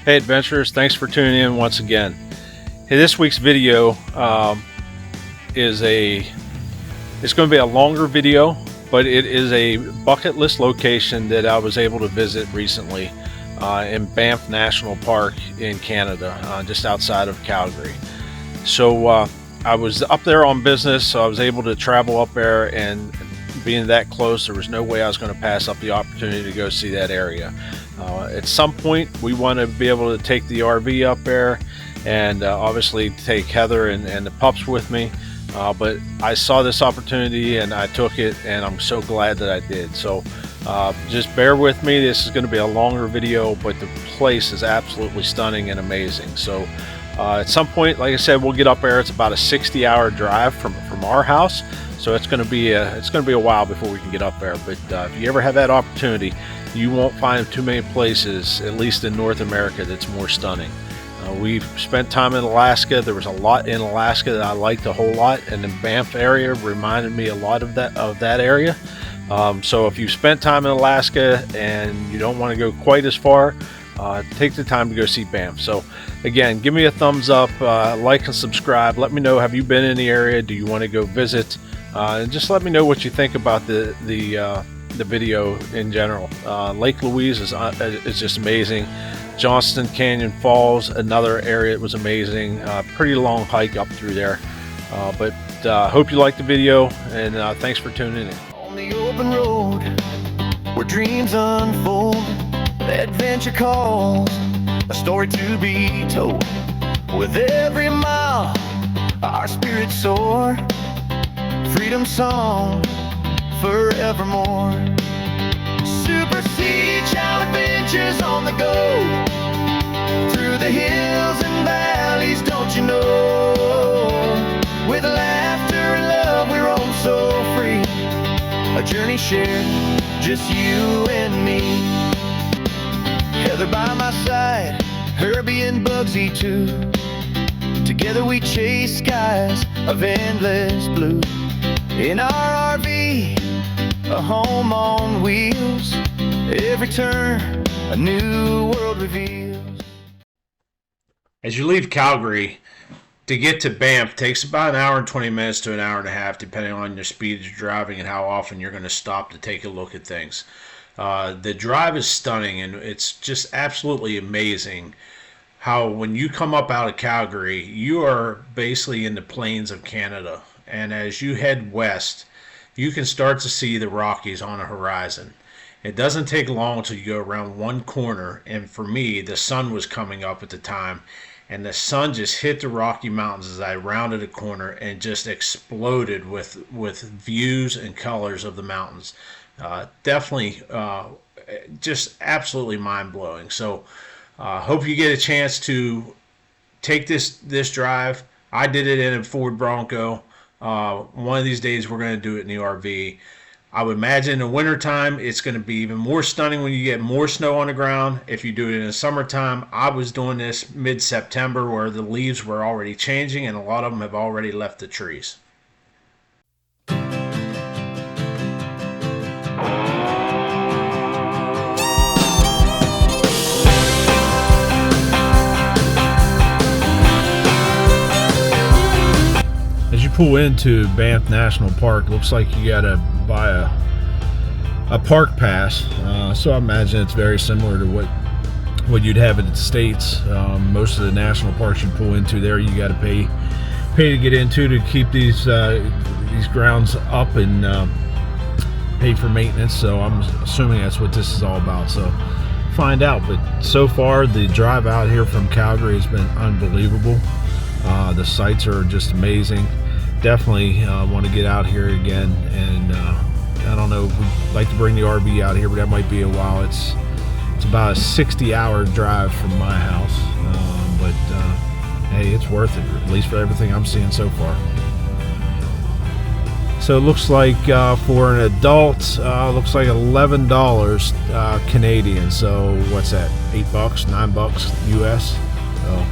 Hey adventurers, thanks for tuning in once again. Hey, this week's video it's going to be a longer video, but it is a bucket list location that I was able to visit recently in Banff National Park in Canada, just outside of Calgary. So I was up there on business, so I was able to travel up there, and being that close, there was no way I was going to pass up the opportunity to go see that area. At some point, we want to be able to take the RV up there and obviously take Heather and the pups with me. But I saw this opportunity and I took it, and I'm so glad that I did. So just bear with me. This is going to be a longer video, but the place is absolutely stunning and amazing. So at some point, like I said, we'll get up there. It's about a 60-hour drive from our house. So it's going to be a while before we can get up there. But if you ever have that opportunity, you won't find too many places, at least in North America, that's more stunning. We've spent time in Alaska. There was a lot in Alaska that I liked a whole lot, and the Banff area reminded me a lot of that area. So if you've spent time in Alaska and you don't want to go quite as far, take the time to go see Banff. So again, give me a thumbs up, like and subscribe. Let me know, have you been in the area? Do you want to go visit? And just let me know what you think about the video in general. Lake Louise is just amazing. Johnston Canyon Falls, another area that was amazing. Pretty long hike up through there. But hope you liked the video, and thanks for tuning in. On the open road, where dreams unfold, the adventure calls, a story to be told. With every mile, our spirits soar. Freedom song forevermore. Supersede child adventures on the go, through the hills and valleys, don't you know? With laughter and love we roam so free, a journey shared, just you and me. Heather by my side, Herbie and Bugsy too. Together we chase skies of endless blue. In our RV, a home on wheels, every turn a new world reveals. As you leave Calgary, to get to Banff takes about an hour and 20 minutes to an hour and a half, depending on your speed of driving and how often you're going to stop to take a look at things. The drive is stunning, and it's just absolutely amazing how when you come up out of Calgary, you are basically in the plains of Canada. And as you head west, you can start to see the Rockies on the horizon. It doesn't take long until you go around one corner, and for me, the sun was coming up at the time, and the sun just hit the Rocky Mountains as I rounded a corner and just exploded with views and colors of the mountains. Definitely just absolutely mind-blowing. So hope you get a chance to take this drive. I did it in a Ford Bronco. One of these days we're going to do it in the RV. I would imagine in the wintertime it's going to be even more stunning when you get more snow on the ground. If you do it in the summertime, I was doing this mid-September where the leaves were already changing and a lot of them have already left the trees. Pull into Banff National Park, looks like you gotta buy a park pass, so I imagine it's very similar to what you'd have in the States. Most of the national parks you pull into there, you gotta pay to get into to keep these grounds up and pay for maintenance. So I'm assuming that's what this is all about. So find out. But so far the drive out here from Calgary has been unbelievable. The sights are just amazing. Definitely want to get out here again, and I don't know if we'd like to bring the RV out here, but that might be a while. It's about a 60-hour drive from my house, but hey, it's worth it, at least for everything I'm seeing so far. So it looks like for an adult, looks like $11 Canadian. So what's that? $8, $9 US. So.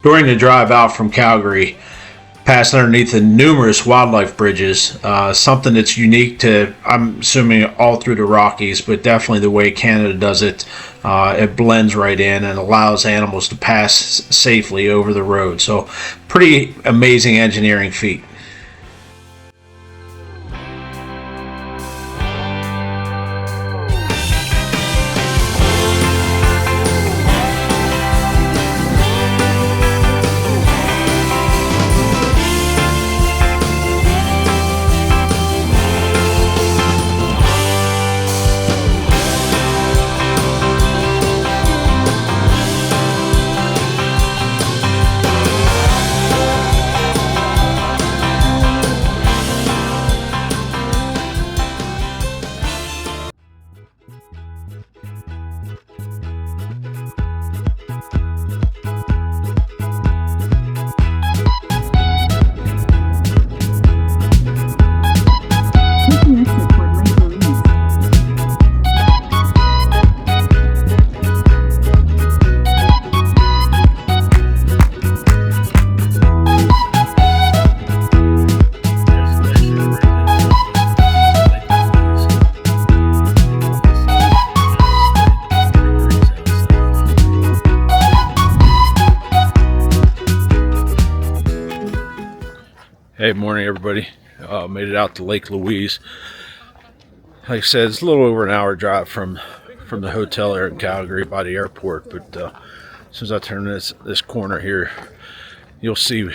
During the drive out from Calgary, passed underneath the numerous wildlife bridges, something that's unique to, I'm assuming, all through the Rockies, but definitely the way Canada does it. It blends right in and allows animals to pass safely over the road. So pretty amazing engineering feat. Hey, morning everybody. Made it out to Lake Louise. Like I said, it's a little over an hour drive from the hotel there in Calgary by the airport, but as soon as I turn this corner here, you'll see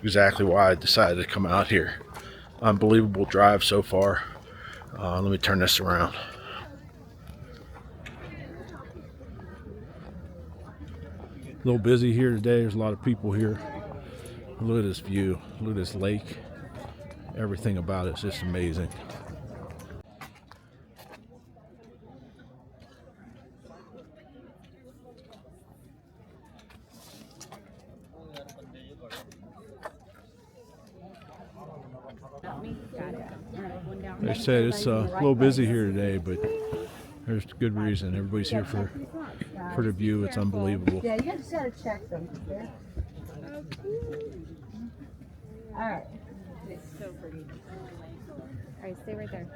exactly why I decided to come out here. Unbelievable drive so far. Let me turn this around. A little busy here today. There's a lot of people here. Look at this view. Look at this lake. Everything about it's just amazing. Like I said, it's a little busy here today, but there's good reason. Everybody's here for the view. It's unbelievable. Yeah, you just gotta check them. Okay? All right. It's so pretty. All right, stay right there.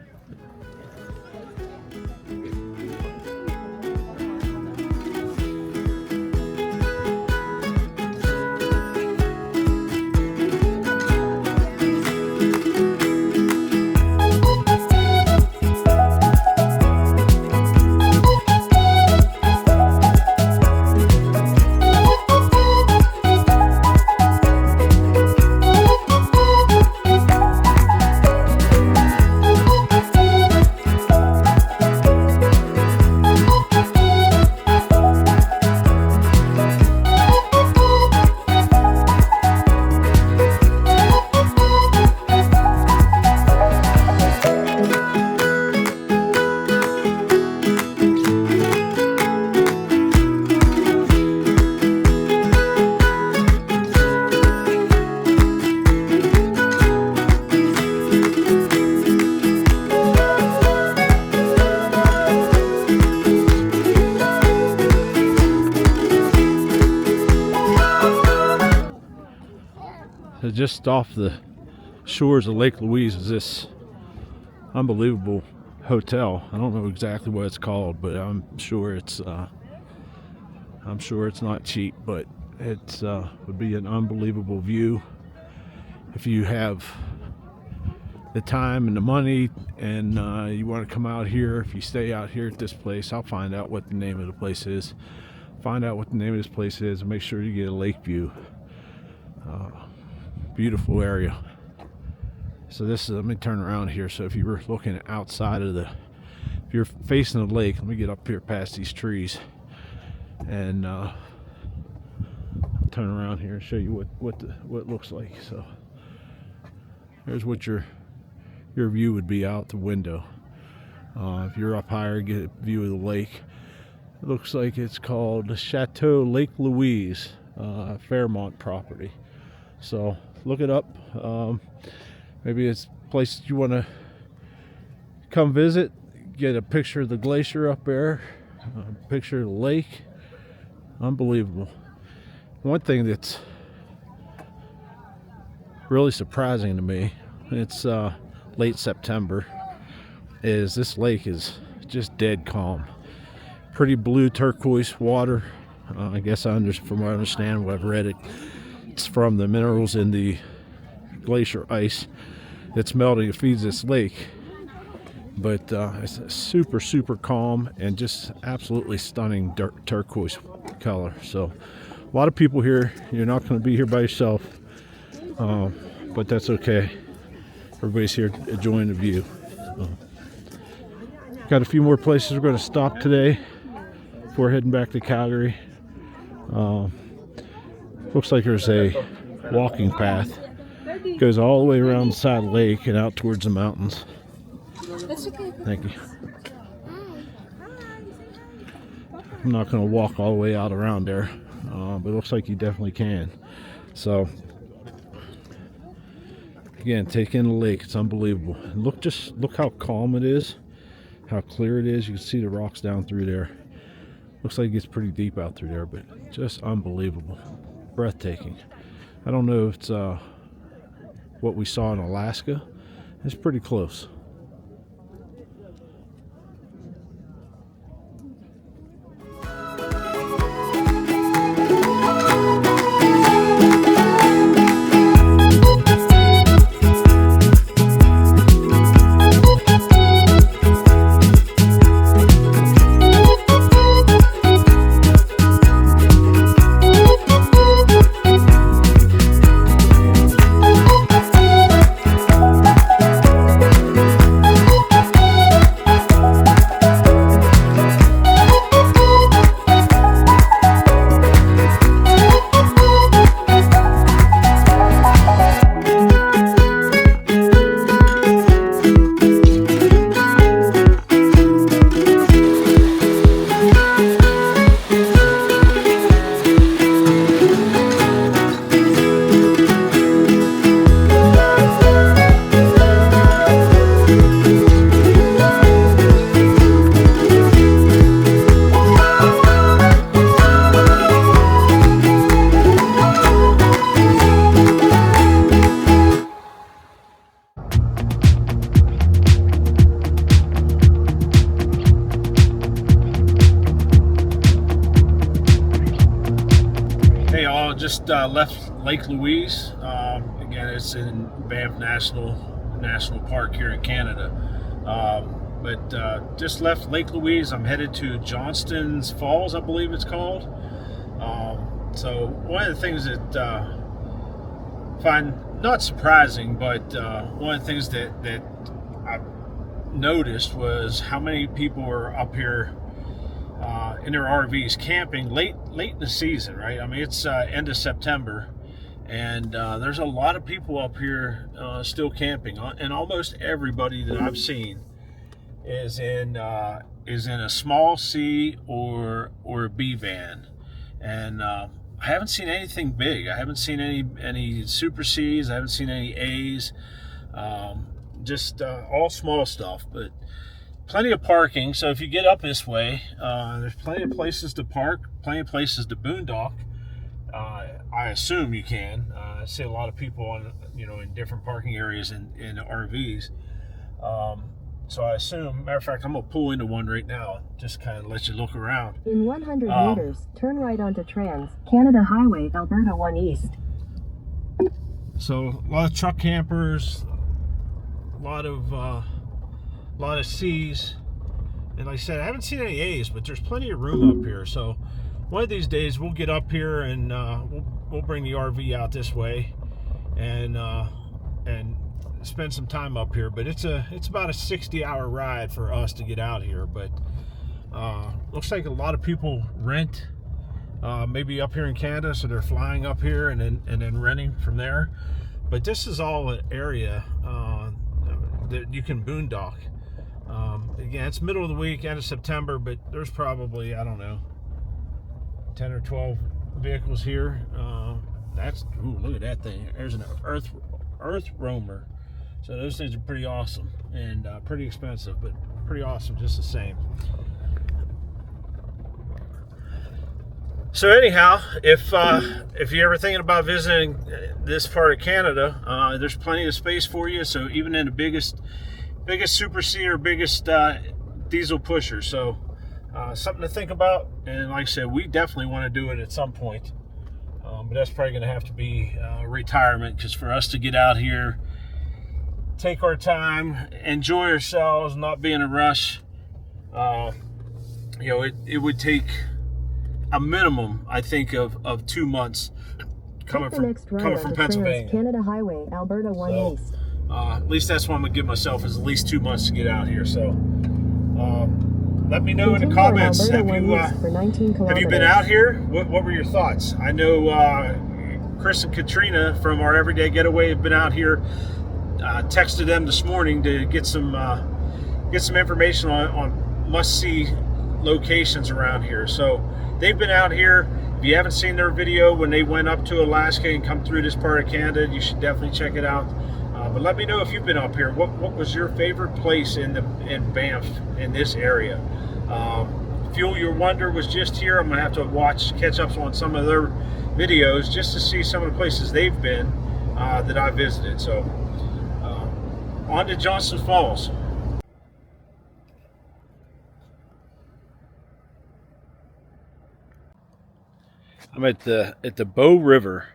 Just off the shores of Lake Louise is this unbelievable hotel. I don't know exactly what it's called, but I'm sure it's not cheap, but it would be an unbelievable view if you have the time and the money and you want to come out here. If you stay out here at this place, I'll find out what the name of the place is. Find out what the name of this place is and make sure you get a lake view. Beautiful area. So this is, let me turn around here. So if you were looking outside of if you're facing the lake, let me get up here past these trees and turn around here and show you what it looks like. So here's what your view would be out the window. If you're up higher, get a view of the lake. It looks like it's called Chateau Lake Louise, Fairmont property. So look it up. Maybe it's a place you want to come visit, get a picture of the glacier up there, a picture of the lake. Unbelievable. one thing that's really surprising to me, it's late September, is this lake is just dead calm. Pretty blue turquoise water. I guess from what I understand, what I've read, it's from the minerals in the glacier ice that's melting. It feeds this lake. But it's super, super calm and just absolutely stunning turquoise color. So a lot of people here. You're not going to be here by yourself, but that's okay. Everybody's here enjoying the view. Got a few more places we're going to stop today before heading back to Calgary. Looks like there's a walking path. Goes all the way around the side of the lake and out towards the mountains. Thank you. I'm not going to walk all the way out around there, but it looks like you definitely can. So, again, take in the lake. It's unbelievable. And look how calm it is, how clear it is. You can see the rocks down through there. Looks like it gets pretty deep out through there, but just unbelievable, breathtaking. I don't know if it's what we saw in Alaska. It's pretty close. Just left Lake Louise. Again, it's in Banff National Park here in Canada. But just left Lake Louise. I'm headed to Johnston's Falls, I believe it's called. So one of the things that I find not surprising, but one of the things that I noticed was how many people were up here in their RVs camping late in the season, right? I mean, it's end of September, and there's a lot of people up here still camping, and almost everybody that I've seen is in a small C or a B van, and I haven't seen anything big. I haven't seen any Super Cs. I haven't seen any A's. Just all small stuff, but plenty of parking. So if you get up this way, there's plenty of places to park, plenty of places to boondock. I assume you can. I see a lot of people in different parking areas in RVs. So I assume, matter of fact, I'm gonna pull into one right now, just kind of let you look around. In 100 meters, turn right onto Trans Canada Highway, Alberta 1 East. So a lot of truck campers, a lot of C's, and like I said, I haven't seen any A's, but there's plenty of room up here. So one of these days we'll get up here and we'll bring the RV out this way and spend some time up here. But it's about a 60-hour ride for us to get out here. But looks like a lot of people rent maybe up here in Canada, so they're flying up here and then renting from there. But this is all an area that you can boondock. Again, it's middle of the week, end of September, but there's probably, I don't know, 10 or 12 vehicles here. Look at that thing. There's an earth roamer. So those things are pretty awesome and pretty expensive, but pretty awesome just the same. So anyhow, if you're ever thinking about visiting this part of Canada, there's plenty of space for you. So even in the biggest Super C or biggest diesel pusher, so something to think about. And like I said, we definitely want to do it at some point, but that's probably going to have to be retirement, because for us to get out here, take our time, enjoy ourselves, not be in a rush, you know, it would take a minimum, I think, of 2 months coming from Pennsylvania. Canada Highway, Alberta 1 So, East. At least that's what I'm gonna give myself, is at least 2 months to get out here. So let me know in the comments. Have you been out here? What were your thoughts? I know Chris and Katrina from our Everyday Getaway have been out here. Texted them this morning to get some information on must-see locations around here. So they've been out here. If you haven't seen their video when they went up to Alaska and come through this part of Canada, you should definitely check it out. But let me know if you've been up here. What was your favorite place in Banff, in this area? Fuel Your Wonder was just here. I'm gonna have to catch up on some of their videos just to see some of the places they've been that I visited. So on to Johnston Falls. I'm at the Bow River.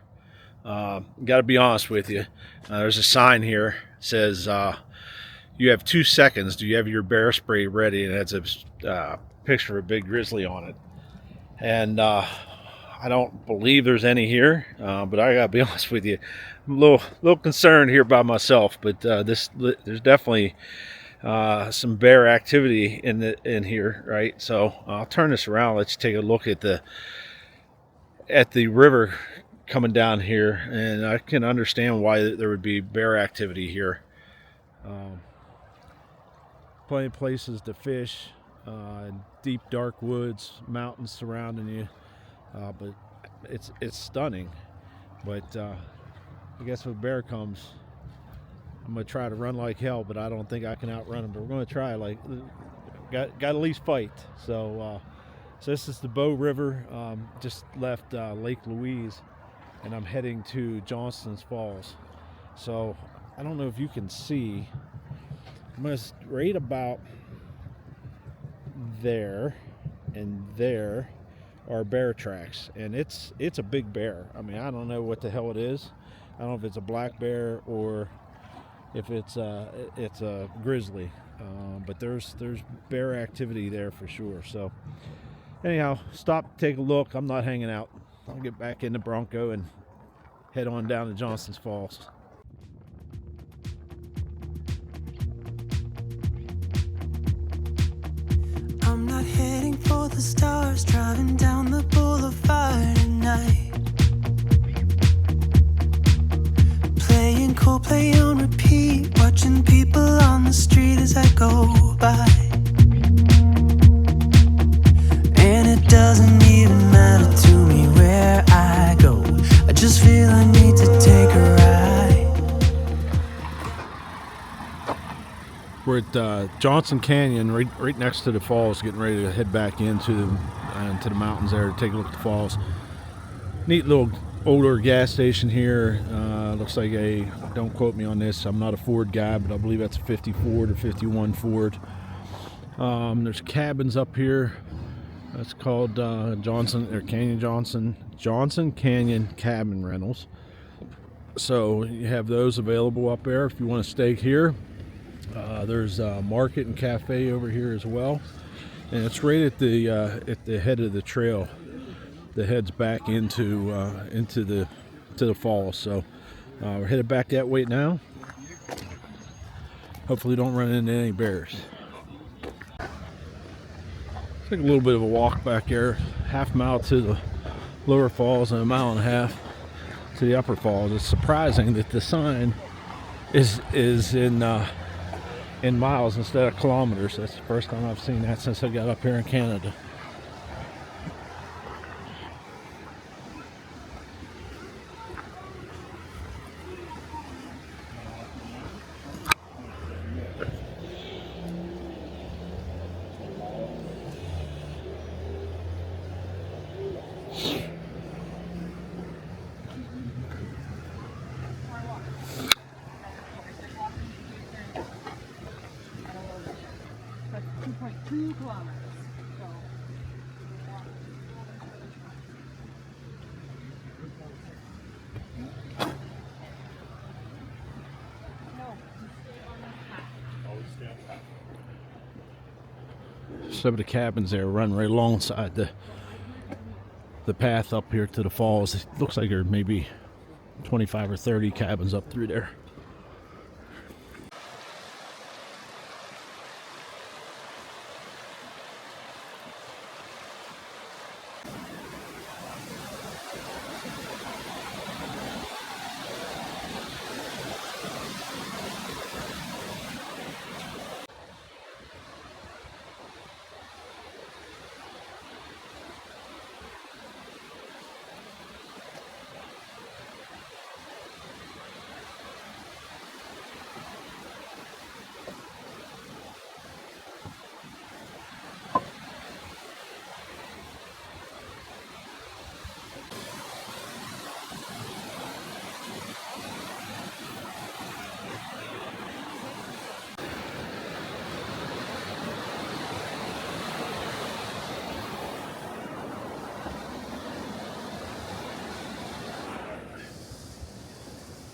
Got to be honest with you. There's a sign here that says you have 2 seconds. Do you have your bear spray ready? And it's a picture of a big grizzly on it. And I don't believe there's any here, but I got to be honest with you. I'm a little concerned here by myself. But there's definitely some bear activity in here, right? So I'll turn this around. Let's take a look at the river coming down here, and I can understand why there would be bear activity here. Plenty of places to fish, deep dark woods, mountains surrounding you, but it's stunning. But I guess if a bear comes, I'm gonna try to run like hell, but I don't think I can outrun him. But we're gonna try. Got to at least fight. So this is the Bow River. Just left Lake Louise, and I'm heading to Johnston's Falls. So I don't know if you can see. I'm right about there, and there are bear tracks, and it's a big bear. I mean, I don't know what the hell it is. I don't know if it's a black bear or if it's a grizzly, but there's bear activity there for sure. So anyhow, stop, take a look. I'm not hanging out. I'll get back in the Bronco and head on down to Johnston's Falls. I'm not heading for the stars, driving down the boulevard at night. Playing Coldplay on repeat, watching people on the street as I go by. And it doesn't even matter to me where I go, I just feel I need to take a ride. We're at Johnston Canyon, right next to the falls, getting ready to head back into the mountains there to take a look at the falls. Neat little older gas station here. Looks like don't quote me on this, I'm not a Ford guy, but I believe that's a 50 Ford or 51 Ford. There's cabins up here. That's called Johnson Canyon Cabin Rentals. So you have those available up there if you want to stay here. There's a market and cafe over here as well, and it's right at the head of the trail that heads back into the falls. So we're headed back that way now. Hopefully don't run into any bears. Take a little bit of a walk back there, half mile to the lower falls and a mile and a half to the upper falls. It's surprising that the sign is in miles instead of kilometers. That's the first time I've seen that since I got up here in Canada. some of the cabins there run right alongside the path up here to the falls. It looks like there are maybe 25 or 30 cabins up through there.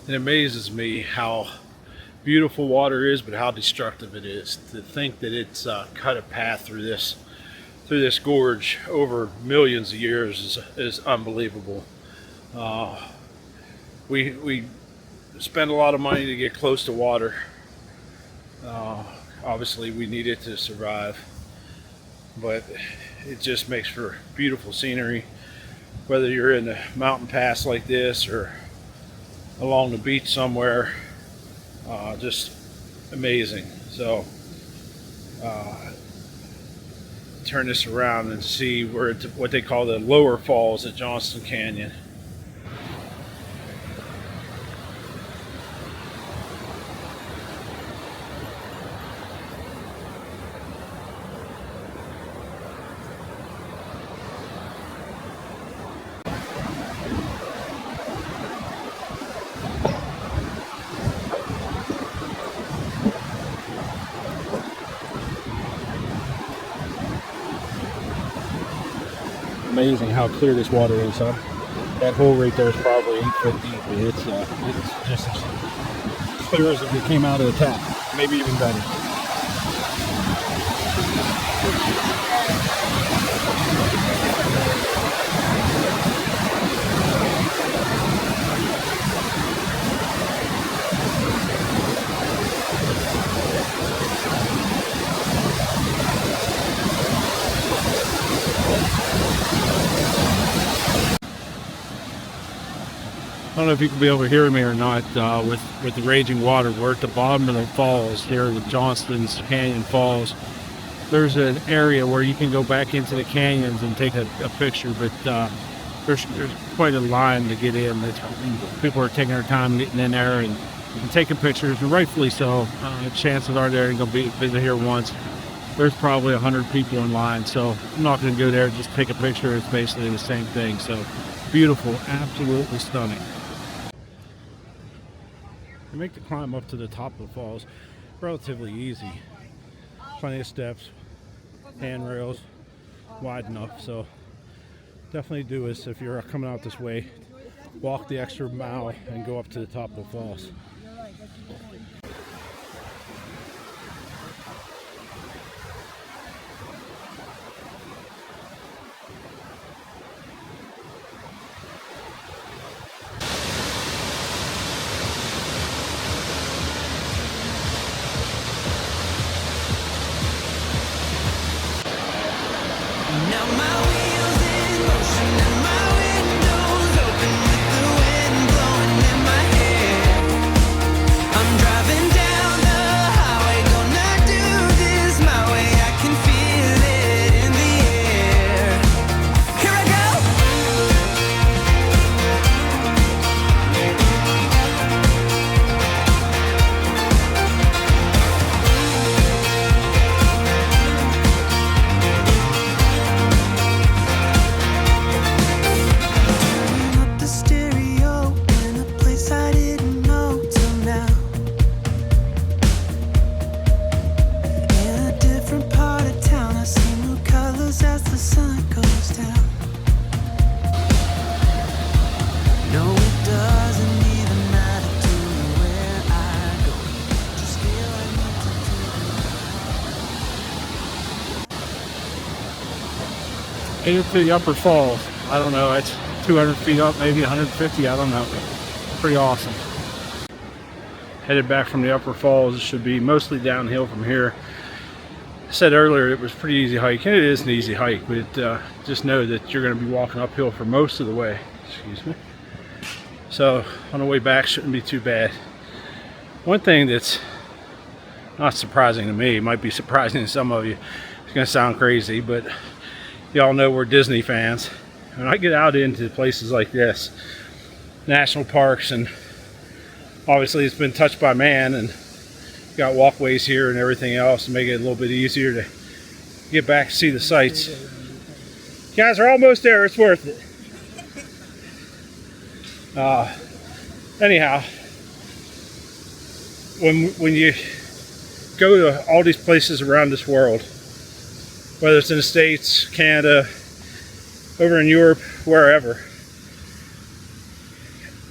It amazes me how beautiful water is, but how destructive it is. To think that it's cut a path through this gorge over millions of years is unbelievable. We spend a lot of money to get close to water. Obviously, we need it to survive, but it just makes for beautiful scenery. Whether you're in a mountain pass like this or along the beach somewhere, just amazing. So turn this around and see what they call the lower falls at Johnston Canyon. Amazing how clear this water is, huh? That hole right there is probably 8 foot deep. It's just as clear as if it came out of the tap, maybe even better. I don't know if you can be able to hear me or not with the raging water. We're at the bottom of the falls here at Johnston's Canyon Falls. There's an area where you can go back into the canyons and take a picture, but there's quite a line to get in. People are taking their time getting in there and taking pictures, and rightfully so. Chances are they're going to visit here once. There's probably 100 people in line, so I'm not going to go there and just take a picture. It's basically the same thing. So beautiful, absolutely stunning. You make the climb up to the top of the falls relatively easy. Plenty of steps, handrails, wide enough. So definitely do this if you're coming out this way. Walk the extra mile and go up to the top of the falls. Now my wheels in motion and my windows open with the wind blowing in my hair. Made it to the upper falls. I don't know, it's 200 feet up, maybe 150, I don't know. Pretty awesome. Headed back from the upper falls. It should be mostly downhill from here. I said earlier it was a pretty easy hike, and it is an easy hike, but just know that you're going to be walking uphill for most of the way. Excuse me. So on the way back shouldn't be too bad. One thing that's not surprising to me, might be surprising to some of you, it's going to sound crazy, but y'all know we're Disney fans. When I get out into places like this, national parks, and obviously it's been touched by man and got walkways here and everything else to make it a little bit easier to get back and see the sights. You guys are almost there, it's worth it. Anyhow, when you go to all these places around this world, whether it's in the States, Canada, over in Europe, wherever,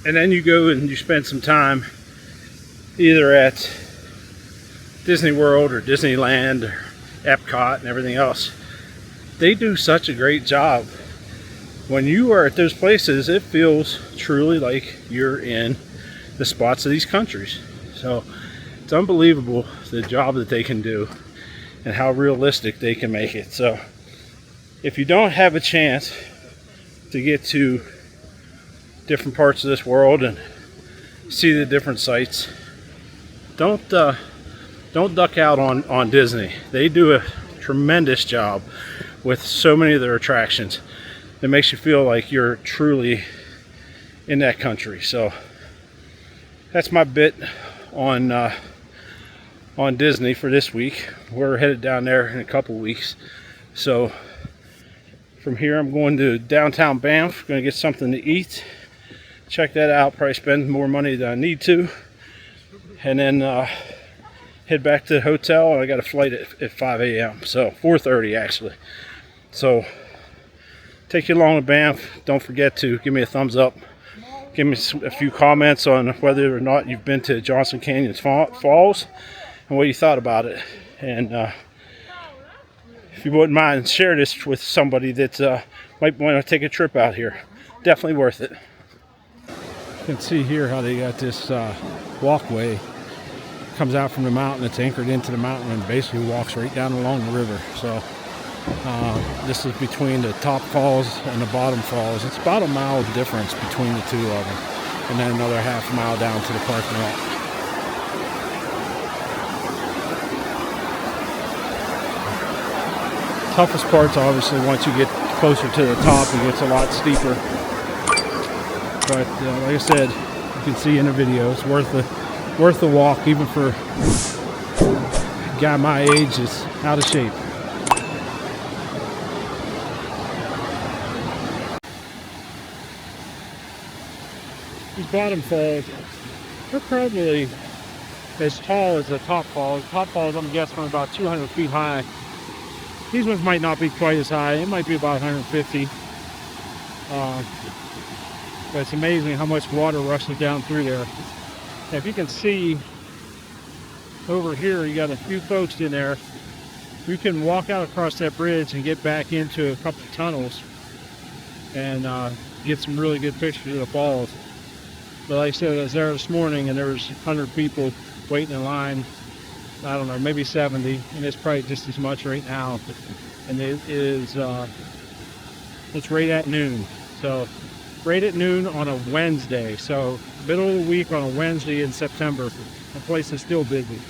and then you go and you spend some time either at Disney World or Disneyland or Epcot and everything else, they do such a great job. When you are at those places, it feels truly like you're in the spots of these countries. So it's unbelievable the job that they can do and how realistic they can make it. So if you don't have a chance to get to different parts of this world and see the different sights, don't duck out on Disney. They do a tremendous job with so many of their attractions. It makes you feel like you're truly in that country. So that's my bit on Disney for this week. We're headed down there in a couple weeks. So from here I'm going to downtown Banff. Going to get something to eat. Check that out. Probably spend more money than I need to. And then head back to the hotel. And I got a flight at 5 a.m. So 4:30 actually. So take you along to Banff. Don't forget to give me a thumbs up. Give me a few comments on whether or not you've been to Johnston Canyon Falls and what you thought about it. And if you wouldn't mind, share this with somebody that might want to take a trip out here. Definitely worth it. You can see here how they got this walkway. It comes out from the mountain. It's anchored into the mountain and basically walks right down along the river. So this is between the top falls and the bottom falls. It's about a mile difference between the two of them, and then another half mile down to the parking lot. Toughest parts obviously once you get closer to the top, it gets a lot steeper, but like I said, you can see in the video, it's worth the walk, even for a guy my age is out of shape. These bottom falls, they're probably as tall as the top falls. Top falls, I'm guessing, are about 200 feet high. These ones might not be quite as high. It might be about 150. But it's amazing how much water rushes down through there. And if you can see over here, you got a few folks in there. You can walk out across that bridge and get back into a couple of tunnels and get some really good pictures of the falls. But like I said, I was there this morning and there was 100 people waiting in line. I don't know, maybe 70, and it's probably just as much right now. And it is, it's right at noon. So right at noon on a Wednesday. So middle of the week on a Wednesday in September. The place is still busy.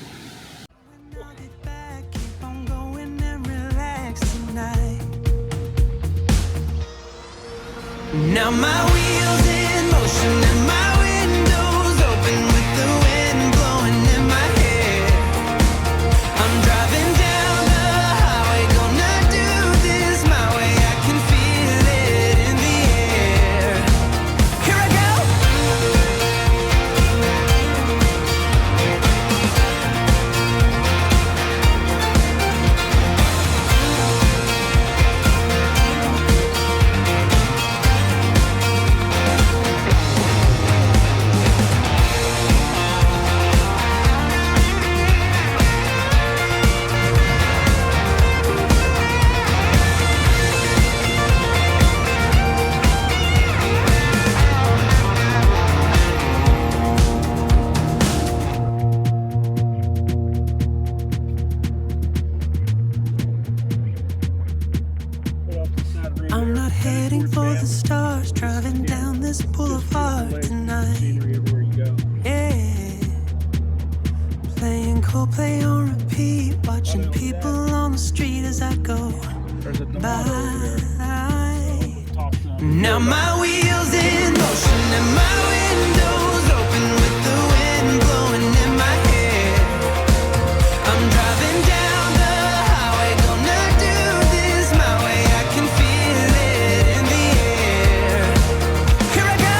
Now my wheels in motion and my windows open with the wind blowing in my hair. I'm driving down the highway, gonna do this my way. I can feel it in the air. Here I for the stars, driving down this boulevard tonight. Scenery everywhere you go. Yeah. Playing Coldplay on repeat, watching people on the street as I go There's a by. tossed up. Now my wheels in motion and my windows open with the wind blowing in my hair. I'm driving down the highway, gonna do this my way. I can feel it in the air. Here I go.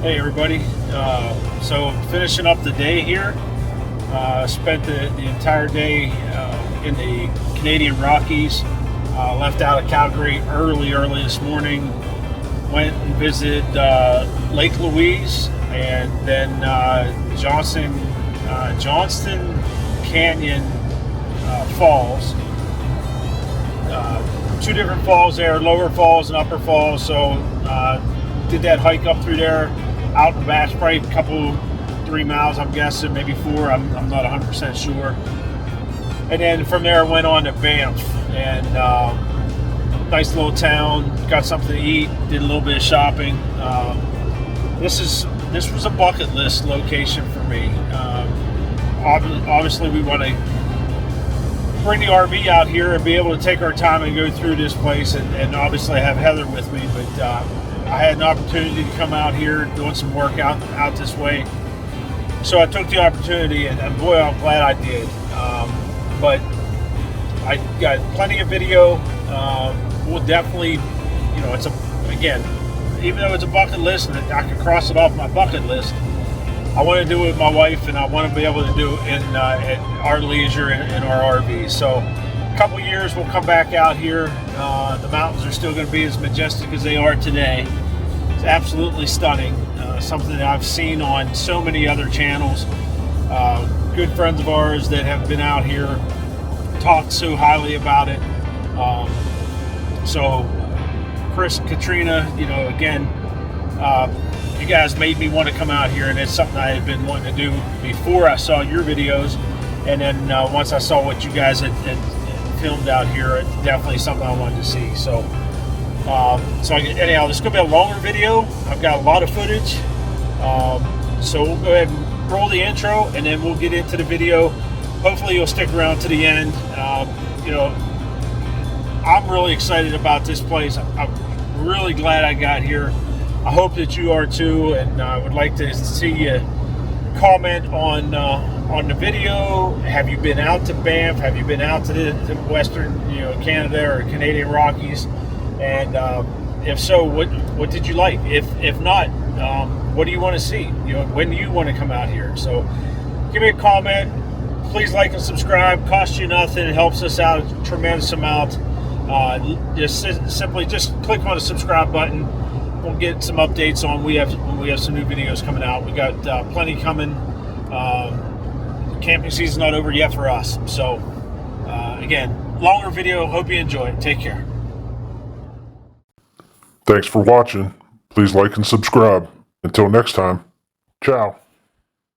Hey everybody, so finishing up the day here. Spent the entire day in the Canadian Rockies. Left out of Calgary early this morning. Went and visited Lake Louise and then Johnston Canyon Falls. Two different falls there, lower falls and upper falls. So did that hike up through there, out in Banff, probably a couple, 3 miles, I'm guessing, maybe 4. I'm not 100% sure. And then from there, I went on to Banff, and nice little town. Got something to eat. Did a little bit of shopping. This was a bucket list location for me. Obviously, we want to bring the RV out here and be able to take our time and go through this place, and obviously have Heather with me. But I had an opportunity to come out here doing some work out this way, so I took the opportunity, and boy, I'm glad I did. But I got plenty of video. We'll definitely, it's even though it's a bucket list and I can cross it off my bucket list, I want to do it with my wife, and I want to be able to do it at our leisure in our RV. So a couple years we'll come back out here. The mountains are still going to be as majestic as they are today. It's absolutely stunning. Something that I've seen on so many other channels. Good friends of ours that have been out here talked so highly about it. So Chris and Katrina, again, you guys made me want to come out here, and it's something I had been wanting to do before I saw your videos, and then once I saw what you guys had filmed out here, it's definitely something I wanted to see. So anyhow, this is going to be a longer video. I've got a lot of footage, so we'll go ahead and roll the intro, and then we'll get into the video. Hopefully you'll stick around to the end. I'm really excited about this place. I'm really glad I got here. I hope that you are too, and I would like to see you comment on the video. Have you been out to Banff? Have you been out to the Western, Canada or Canadian Rockies? And if so, what did you like? If not, what do you want to see? When do you want to come out here? So give me a comment. Please like and subscribe. Costs you nothing. It helps us out a tremendous amount. Just click on the subscribe button. We'll get some updates on when we have some new videos coming out. We got plenty coming. Camping season's not over yet for us. So again, longer video. Hope you enjoy it. Take care. Thanks for watching. Please like and subscribe. Until next time, ciao.